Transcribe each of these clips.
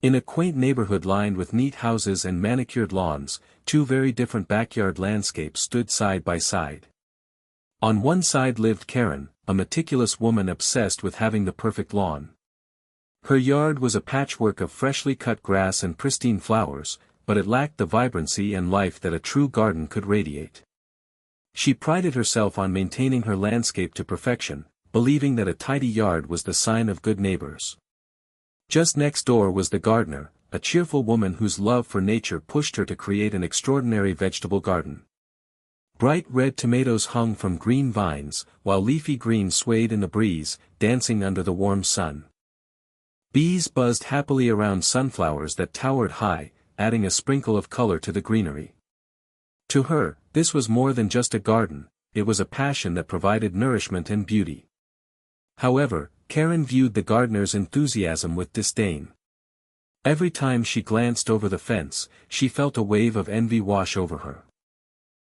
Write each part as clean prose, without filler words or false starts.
In a quaint neighborhood lined with neat houses and manicured lawns, two very different backyard landscapes stood side by side. On one side lived Karen, a meticulous woman obsessed with having the perfect lawn. Her yard was a patchwork of freshly cut grass and pristine flowers, but it lacked the vibrancy and life that a true garden could radiate. She prided herself on maintaining her landscape to perfection, believing that a tidy yard was the sign of good neighbors. Just next door was the gardener, a cheerful woman whose love for nature pushed her to create an extraordinary vegetable garden. Bright red tomatoes hung from green vines, while leafy greens swayed in the breeze, dancing under the warm sun. Bees buzzed happily around sunflowers that towered high, adding a sprinkle of color to the greenery. To her, this was more than just a garden, it was a passion that provided nourishment and beauty. However, Karen viewed the gardener's enthusiasm with disdain. Every time she glanced over the fence, she felt a wave of envy wash over her.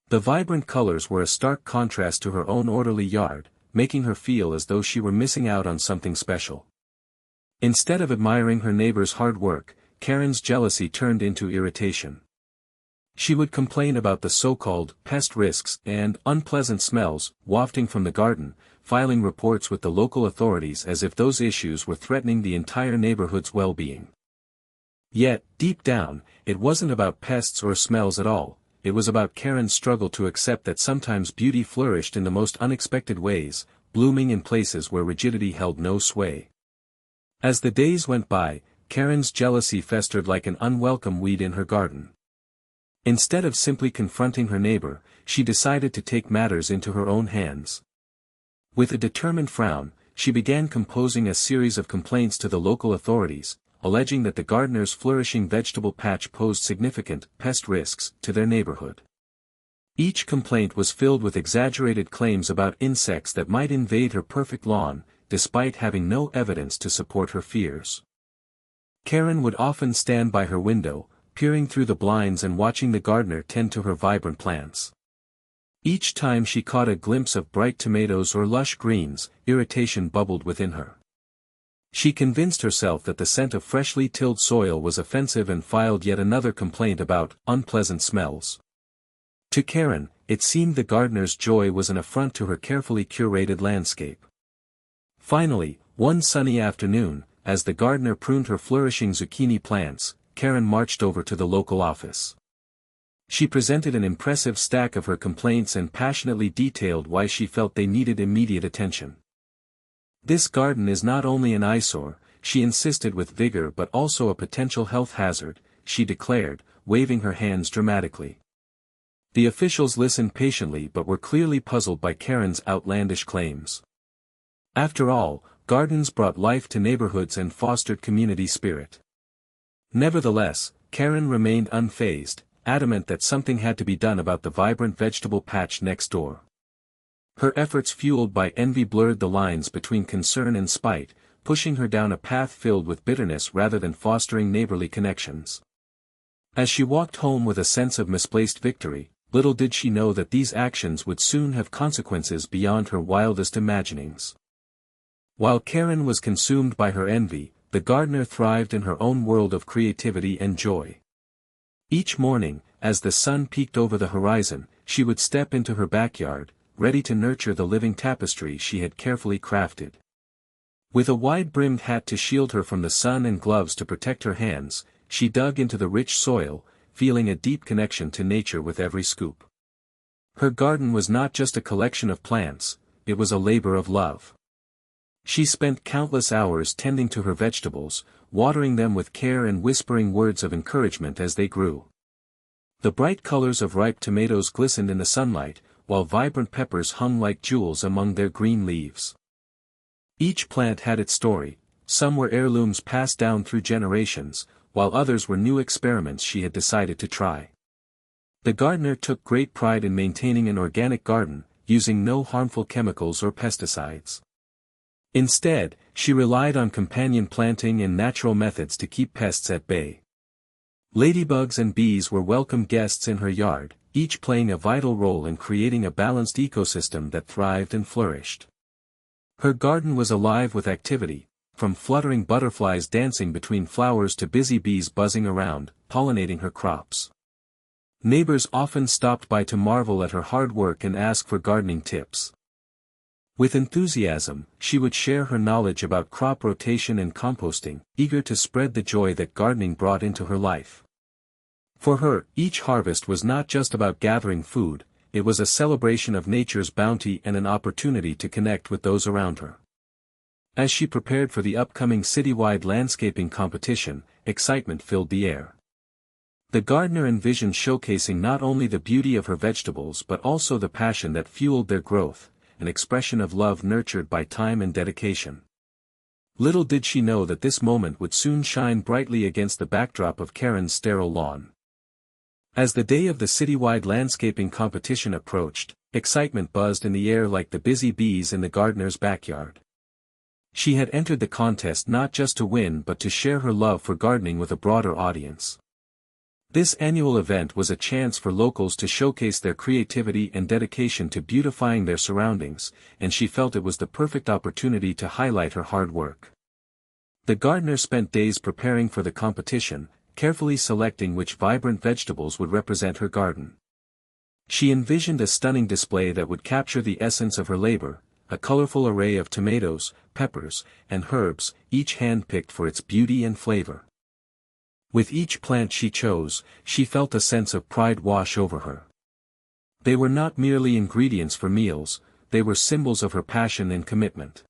The vibrant colors were a stark contrast to her own orderly yard, making her feel as though she were missing out on something special. Instead of admiring her neighbor's hard work, Karen's jealousy turned into irritation. She would complain about the so-called pest risks and unpleasant smells wafting from the garden, filing reports with the local authorities as if those issues were threatening the entire neighborhood's well-being. Yet, deep down, it wasn't about pests or smells at all, it was about Karen's struggle to accept that sometimes beauty flourished in the most unexpected ways, blooming in places where rigidity held no sway. As the days went by, Karen's jealousy festered like an unwelcome weed in her garden. Instead of simply confronting her neighbor, she decided to take matters into her own hands. With a determined frown, she began composing a series of complaints to the local authorities, alleging that the gardener's flourishing vegetable patch posed significant pest risks to their neighborhood. Each complaint was filled with exaggerated claims about insects that might invade her perfect lawn, despite having no evidence to support her fears. Karen would often stand by her window, peering through the blinds and watching the gardener tend to her vibrant plants. Each time she caught a glimpse of bright tomatoes or lush greens, irritation bubbled within her. She convinced herself that the scent of freshly tilled soil was offensive and filed yet another complaint about unpleasant smells. To Karen, it seemed the gardener's joy was an affront to her carefully curated landscape. Finally, one sunny afternoon, as the gardener pruned her flourishing zucchini plants, Karen marched over to the local office. She presented an impressive stack of her complaints and passionately detailed why she felt they needed immediate attention. "This garden is not only an eyesore," she insisted with vigor, "but also a potential health hazard," she declared, waving her hands dramatically. The officials listened patiently but were clearly puzzled by Karen's outlandish claims. After all, gardens brought life to neighborhoods and fostered community spirit. Nevertheless, Karen remained unfazed, adamant that something had to be done about the vibrant vegetable patch next door. Her efforts fueled by envy blurred the lines between concern and spite, pushing her down a path filled with bitterness rather than fostering neighborly connections. As she walked home with a sense of misplaced victory, little did she know that these actions would soon have consequences beyond her wildest imaginings. While Karen was consumed by her envy, the gardener thrived in her own world of creativity and joy. Each morning, as the sun peeked over the horizon, she would step into her backyard, ready to nurture the living tapestry she had carefully crafted. With a wide-brimmed hat to shield her from the sun and gloves to protect her hands, she dug into the rich soil, feeling a deep connection to nature with every scoop. Her garden was not just a collection of plants, it was a labor of love. She spent countless hours tending to her vegetables, watering them with care and whispering words of encouragement as they grew. The bright colors of ripe tomatoes glistened in the sunlight, while vibrant peppers hung like jewels among their green leaves. Each plant had its story, some were heirlooms passed down through generations, while others were new experiments she had decided to try. The gardener took great pride in maintaining an organic garden, using no harmful chemicals or pesticides. Instead, she relied on companion planting and natural methods to keep pests at bay. Ladybugs and bees were welcome guests in her yard, each playing a vital role in creating a balanced ecosystem that thrived and flourished. Her garden was alive with activity, from fluttering butterflies dancing between flowers to busy bees buzzing around, pollinating her crops. Neighbors often stopped by to marvel at her hard work and ask for gardening tips. With enthusiasm, she would share her knowledge about crop rotation and composting, eager to spread the joy that gardening brought into her life. For her, each harvest was not just about gathering food, it was a celebration of nature's bounty and an opportunity to connect with those around her. As she prepared for the upcoming citywide landscaping competition, excitement filled the air. The gardener envisioned showcasing not only the beauty of her vegetables but also the passion that fueled their growth, an expression of love nurtured by time and dedication. Little did she know that this moment would soon shine brightly against the backdrop of Karen's sterile lawn. As the day of the citywide landscaping competition approached, excitement buzzed in the air like the busy bees in the gardener's backyard. She had entered the contest not just to win but to share her love for gardening with a broader audience. This annual event was a chance for locals to showcase their creativity and dedication to beautifying their surroundings, and she felt it was the perfect opportunity to highlight her hard work. The gardener spent days preparing for the competition, carefully selecting which vibrant vegetables would represent her garden. She envisioned a stunning display that would capture the essence of her labor, a colorful array of tomatoes, peppers, and herbs, each hand-picked for its beauty and flavor. With each plant she chose, she felt a sense of pride wash over her. They were not merely ingredients for meals, they were symbols of her passion and commitment.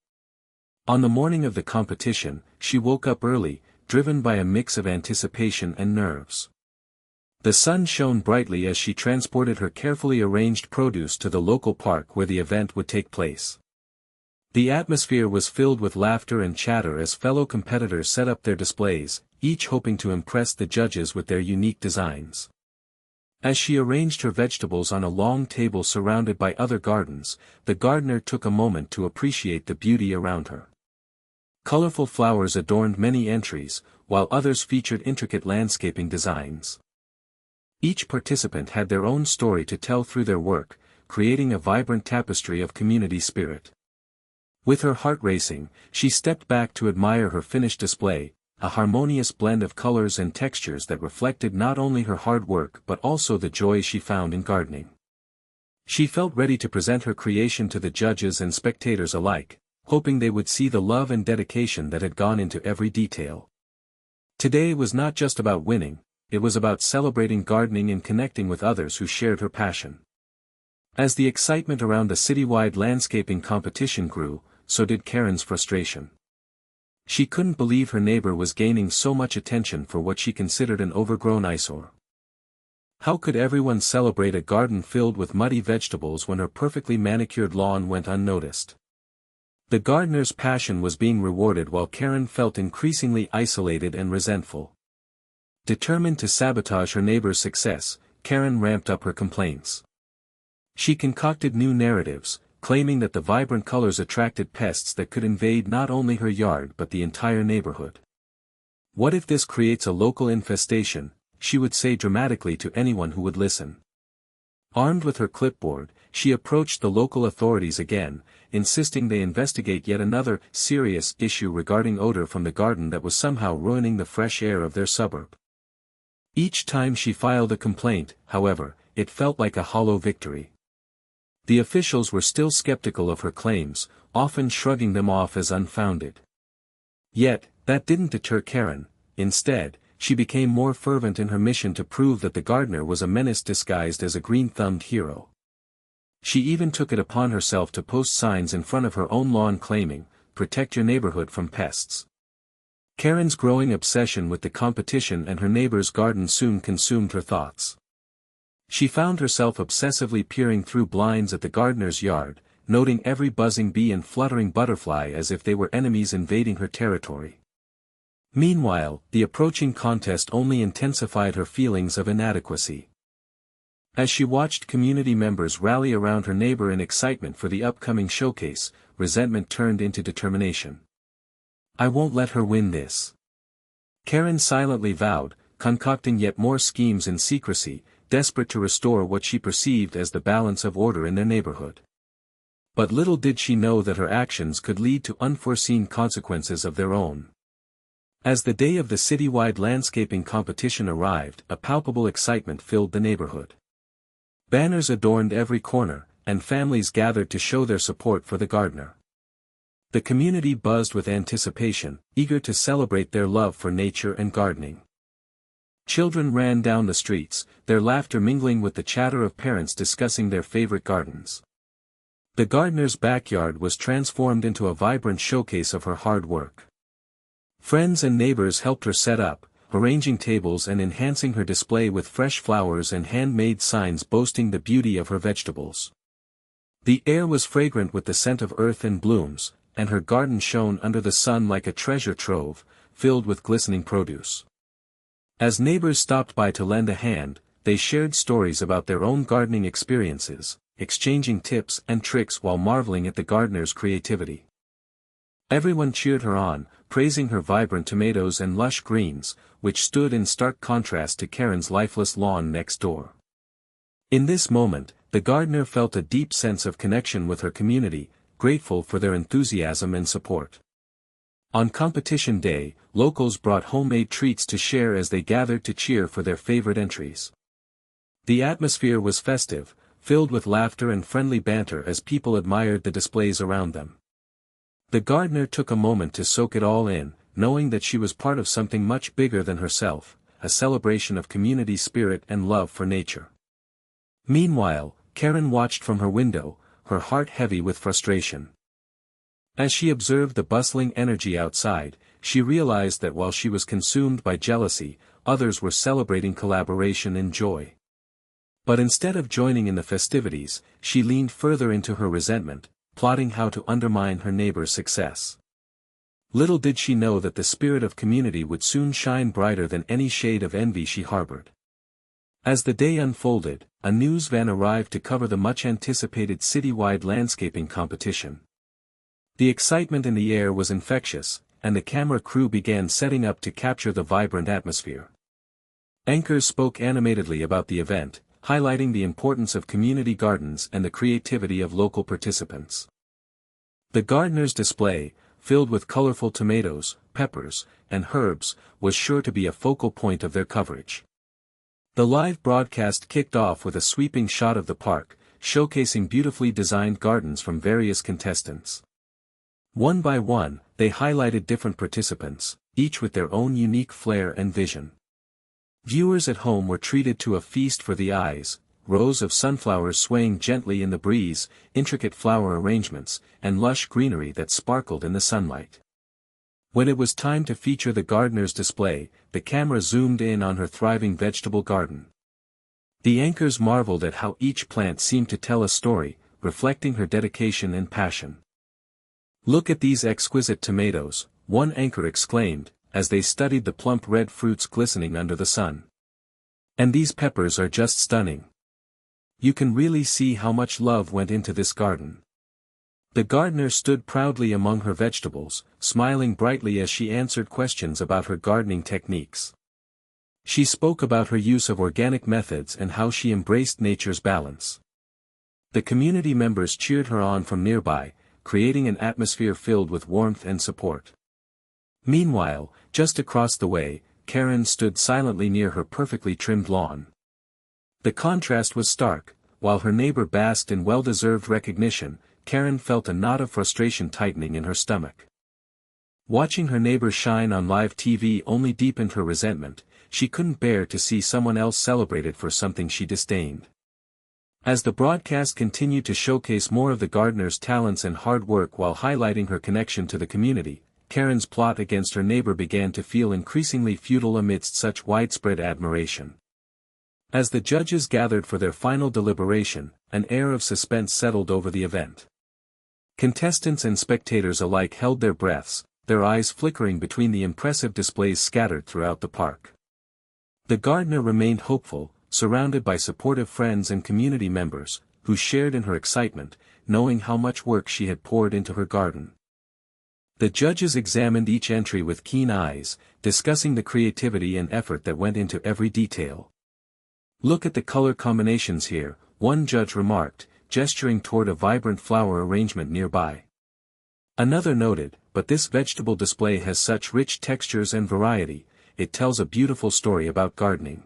On the morning of the competition, she woke up early, driven by a mix of anticipation and nerves. The sun shone brightly as she transported her carefully arranged produce to the local park where the event would take place. The atmosphere was filled with laughter and chatter as fellow competitors set up their displays, each hoping to impress the judges with their unique designs. As she arranged her vegetables on a long table surrounded by other gardens, the gardener took a moment to appreciate the beauty around her. Colorful flowers adorned many entries, while others featured intricate landscaping designs. Each participant had their own story to tell through their work, creating a vibrant tapestry of community spirit. With her heart racing, she stepped back to admire her finished display, a harmonious blend of colors and textures that reflected not only her hard work but also the joy she found in gardening. She felt ready to present her creation to the judges and spectators alike, hoping they would see the love and dedication that had gone into every detail. Today was not just about winning, it was about celebrating gardening and connecting with others who shared her passion. As the excitement around the citywide landscaping competition grew, so did Karen's frustration. She couldn't believe her neighbor was gaining so much attention for what she considered an overgrown eyesore. How could everyone celebrate a garden filled with muddy vegetables when her perfectly manicured lawn went unnoticed? The gardener's passion was being rewarded while Karen felt increasingly isolated and resentful. Determined to sabotage her neighbor's success, Karen ramped up her complaints. She concocted new narratives, claiming that the vibrant colors attracted pests that could invade not only her yard but the entire neighborhood. "What if this creates a local infestation?" she would say dramatically to anyone who would listen. Armed with her clipboard, she approached the local authorities again, insisting they investigate yet another serious issue regarding odor from the garden that was somehow ruining the fresh air of their suburb. Each time she filed a complaint, however, it felt like a hollow victory. The officials were still skeptical of her claims, often shrugging them off as unfounded. Yet, that didn't deter Karen. Instead, she became more fervent in her mission to prove that the gardener was a menace disguised as a green-thumbed hero. She even took it upon herself to post signs in front of her own lawn claiming, "Protect your neighborhood from pests." Karen's growing obsession with the competition and her neighbor's garden soon consumed her thoughts. She found herself obsessively peering through blinds at the gardener's yard, noting every buzzing bee and fluttering butterfly as if they were enemies invading her territory. Meanwhile, the approaching contest only intensified her feelings of inadequacy. As she watched community members rally around her neighbor in excitement for the upcoming showcase, resentment turned into determination. "I won't let her win this," Karen silently vowed, concocting yet more schemes in secrecy, desperate to restore what she perceived as the balance of order in their neighborhood. But little did she know that her actions could lead to unforeseen consequences of their own. As the day of the citywide landscaping competition arrived, a palpable excitement filled the neighborhood. Banners adorned every corner, and families gathered to show their support for the gardener. The community buzzed with anticipation, eager to celebrate their love for nature and gardening. Children ran down the streets, their laughter mingling with the chatter of parents discussing their favorite gardens. The gardener's backyard was transformed into a vibrant showcase of her hard work. Friends and neighbors helped her set up, arranging tables and enhancing her display with fresh flowers and handmade signs boasting the beauty of her vegetables. The air was fragrant with the scent of earth and blooms, and her garden shone under the sun like a treasure trove, filled with glistening produce. As neighbors stopped by to lend a hand, they shared stories about their own gardening experiences, exchanging tips and tricks while marveling at the gardener's creativity. Everyone cheered her on, praising her vibrant tomatoes and lush greens, which stood in stark contrast to Karen's lifeless lawn next door. In this moment, the gardener felt a deep sense of connection with her community, grateful for their enthusiasm and support. On competition day, locals brought homemade treats to share as they gathered to cheer for their favorite entries. The atmosphere was festive, filled with laughter and friendly banter as people admired the displays around them. The gardener took a moment to soak it all in, knowing that she was part of something much bigger than herself, a celebration of community spirit and love for nature. Meanwhile, Karen watched from her window, her heart heavy with frustration. As she observed the bustling energy outside, she realized that while she was consumed by jealousy, others were celebrating collaboration and joy. But instead of joining in the festivities, she leaned further into her resentment, plotting how to undermine her neighbor's success. Little did she know that the spirit of community would soon shine brighter than any shade of envy she harbored. As the day unfolded, a news van arrived to cover the much-anticipated citywide landscaping competition. The excitement in the air was infectious, and the camera crew began setting up to capture the vibrant atmosphere. Anchors spoke animatedly about the event, highlighting the importance of community gardens and the creativity of local participants. The gardener's display, filled with colorful tomatoes, peppers, and herbs, was sure to be a focal point of their coverage. The live broadcast kicked off with a sweeping shot of the park, showcasing beautifully designed gardens from various contestants. One by one, they highlighted different participants, each with their own unique flair and vision. Viewers at home were treated to a feast for the eyes, rows of sunflowers swaying gently in the breeze, intricate flower arrangements, and lush greenery that sparkled in the sunlight. When it was time to feature the gardener's display, the camera zoomed in on her thriving vegetable garden. The anchors marveled at how each plant seemed to tell a story, reflecting her dedication and passion. "Look at these exquisite tomatoes," one anchor exclaimed, as they studied the plump red fruits glistening under the sun. "And these peppers are just stunning. You can really see how much love went into this garden." The gardener stood proudly among her vegetables, smiling brightly as she answered questions about her gardening techniques. She spoke about her use of organic methods and how she embraced nature's balance. The community members cheered her on from nearby, creating an atmosphere filled with warmth and support. Meanwhile, just across the way, Karen stood silently near her perfectly trimmed lawn. The contrast was stark. While her neighbor basked in well-deserved recognition, Karen felt a knot of frustration tightening in her stomach. Watching her neighbor shine on live TV only deepened her resentment. She couldn't bear to see someone else celebrated for something she disdained. As the broadcast continued to showcase more of the gardener's talents and hard work while highlighting her connection to the community, Karen's plot against her neighbor began to feel increasingly futile amidst such widespread admiration. As the judges gathered for their final deliberation, an air of suspense settled over the event. Contestants and spectators alike held their breaths, their eyes flickering between the impressive displays scattered throughout the park. The gardener remained hopeful, surrounded by supportive friends and community members, who shared in her excitement, knowing how much work she had poured into her garden. The judges examined each entry with keen eyes, discussing the creativity and effort that went into every detail. "Look at the color combinations here," one judge remarked, gesturing toward a vibrant flower arrangement nearby. Another noted, "But this vegetable display has such rich textures and variety, it tells a beautiful story about gardening."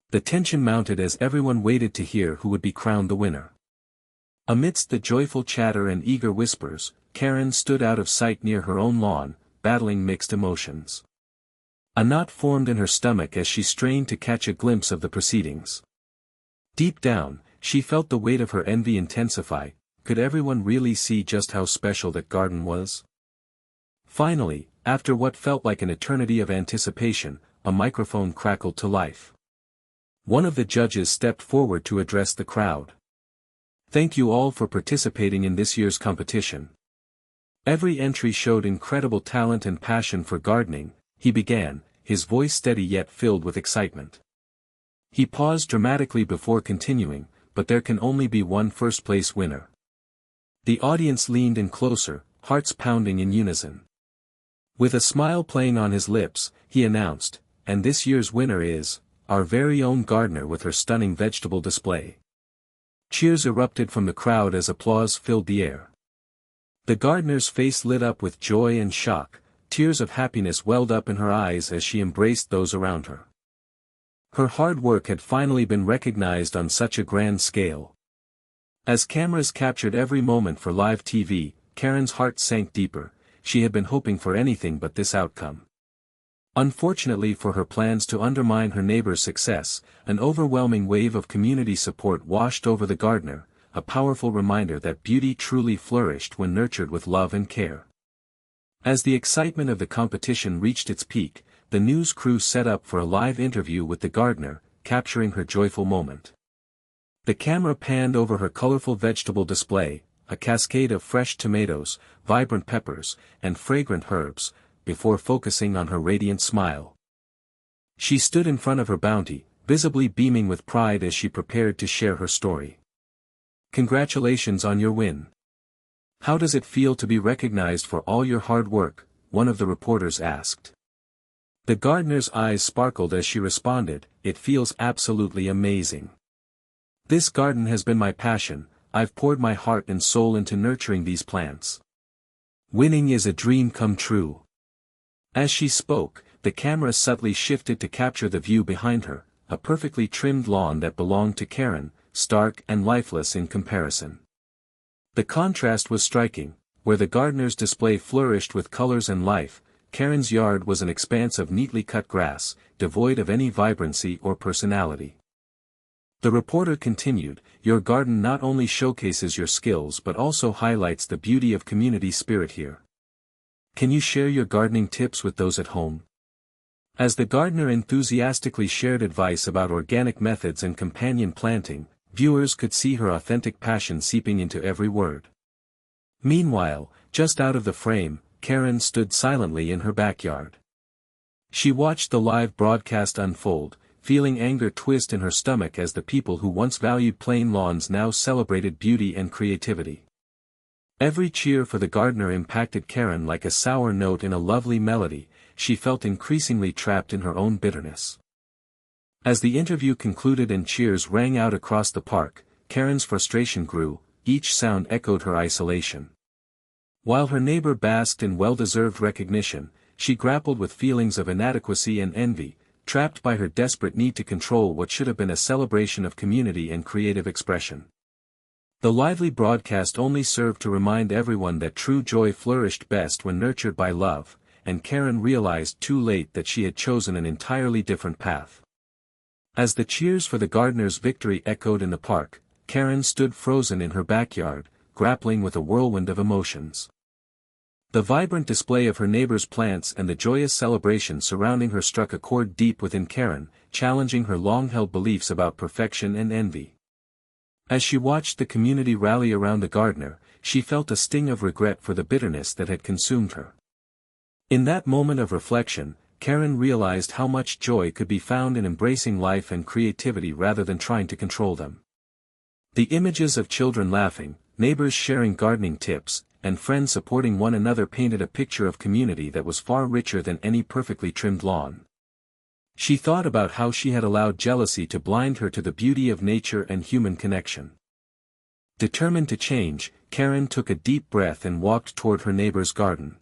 The tension mounted as everyone waited to hear who would be crowned the winner. Amidst the joyful chatter and eager whispers, Karen stood out of sight near her own lawn, battling mixed emotions. A knot formed in her stomach as she strained to catch a glimpse of the proceedings. Deep down, she felt the weight of her envy intensify. Could everyone really see just how special that garden was? Finally, after what felt like an eternity of anticipation, a microphone crackled to life. One of the judges stepped forward to address the crowd. "Thank you all for participating in this year's competition. Every entry showed incredible talent and passion for gardening," he began, his voice steady yet filled with excitement. He paused dramatically before continuing, "But there can only be one first-place winner." The audience leaned in closer, hearts pounding in unison. With a smile playing on his lips, he announced, "And this year's winner is our very own gardener with her stunning vegetable display." Cheers erupted from the crowd as applause filled the air. The gardener's face lit up with joy and shock, tears of happiness welled up in her eyes as she embraced those around her. Her hard work had finally been recognized on such a grand scale. As cameras captured every moment for live TV, Karen's heart sank deeper. She had been hoping for anything but this outcome. Unfortunately for her plans to undermine her neighbor's success, an overwhelming wave of community support washed over the gardener, a powerful reminder that beauty truly flourished when nurtured with love and care. As the excitement of the competition reached its peak, the news crew set up for a live interview with the gardener, capturing her joyful moment. The camera panned over her colorful vegetable display, a cascade of fresh tomatoes, vibrant peppers, and fragrant herbs, before focusing on her radiant smile. She stood in front of her bounty, visibly beaming with pride as she prepared to share her story. "Congratulations on your win. How does it feel to be recognized for all your hard work?" one of the reporters asked. The gardener's eyes sparkled as she responded, "It feels absolutely amazing. This garden has been my passion, I've poured my heart and soul into nurturing these plants. Winning is a dream come true." As she spoke, the camera subtly shifted to capture the view behind her, a perfectly trimmed lawn that belonged to Karen, stark and lifeless in comparison. The contrast was striking. Where the gardener's display flourished with colors and life, Karen's yard was an expanse of neatly cut grass, devoid of any vibrancy or personality. The reporter continued, "Your garden not only showcases your skills but also highlights the beauty of community spirit here. Can you share your gardening tips with those at home?" As the gardener enthusiastically shared advice about organic methods and companion planting, viewers could see her authentic passion seeping into every word. Meanwhile, just out of the frame, Karen stood silently in her backyard. She watched the live broadcast unfold, feeling anger twist in her stomach as the people who once valued plain lawns now celebrated beauty and creativity. Every cheer for the gardener impacted Karen like a sour note in a lovely melody. She felt increasingly trapped in her own bitterness. As the interview concluded and cheers rang out across the park, Karen's frustration grew, each sound echoed her isolation. While her neighbor basked in well-deserved recognition, she grappled with feelings of inadequacy and envy, trapped by her desperate need to control what should have been a celebration of community and creative expression. The lively broadcast only served to remind everyone that true joy flourished best when nurtured by love, and Karen realized too late that she had chosen an entirely different path. As the cheers for the gardener's victory echoed in the park, Karen stood frozen in her backyard, grappling with a whirlwind of emotions. The vibrant display of her neighbor's plants and the joyous celebration surrounding her struck a chord deep within Karen, challenging her long-held beliefs about perfection and envy. As she watched the community rally around the gardener, she felt a sting of regret for the bitterness that had consumed her. In that moment of reflection, Karen realized how much joy could be found in embracing life and creativity rather than trying to control them. The images of children laughing, neighbors sharing gardening tips, and friends supporting one another painted a picture of community that was far richer than any perfectly trimmed lawn. She thought about how she had allowed jealousy to blind her to the beauty of nature and human connection. Determined to change, Karen took a deep breath and walked toward her neighbor's garden.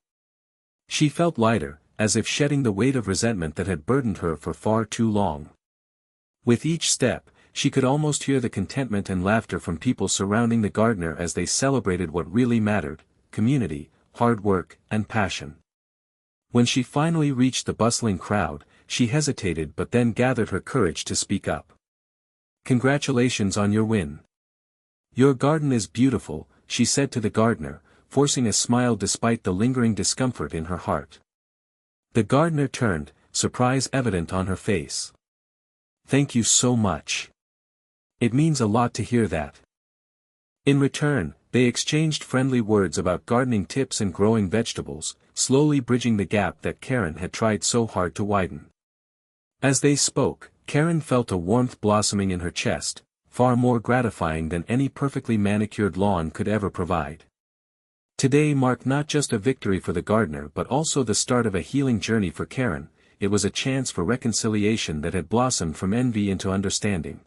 She felt lighter, as if shedding the weight of resentment that had burdened her for far too long. With each step, she could almost hear the contentment and laughter from people surrounding the gardener as they celebrated what really mattered: community, hard work, and passion. When she finally reached the bustling crowd, she hesitated but then gathered her courage to speak up. "Congratulations on your win. Your garden is beautiful," she said to the gardener, forcing a smile despite the lingering discomfort in her heart. The gardener turned, surprise evident on her face. "Thank you so much. It means a lot to hear that." In return, they exchanged friendly words about gardening tips and growing vegetables, slowly bridging the gap that Karen had tried so hard to widen. As they spoke, Karen felt a warmth blossoming in her chest, far more gratifying than any perfectly manicured lawn could ever provide. Today marked not just a victory for the gardener but also the start of a healing journey for Karen. It was a chance for reconciliation that had blossomed from envy into understanding.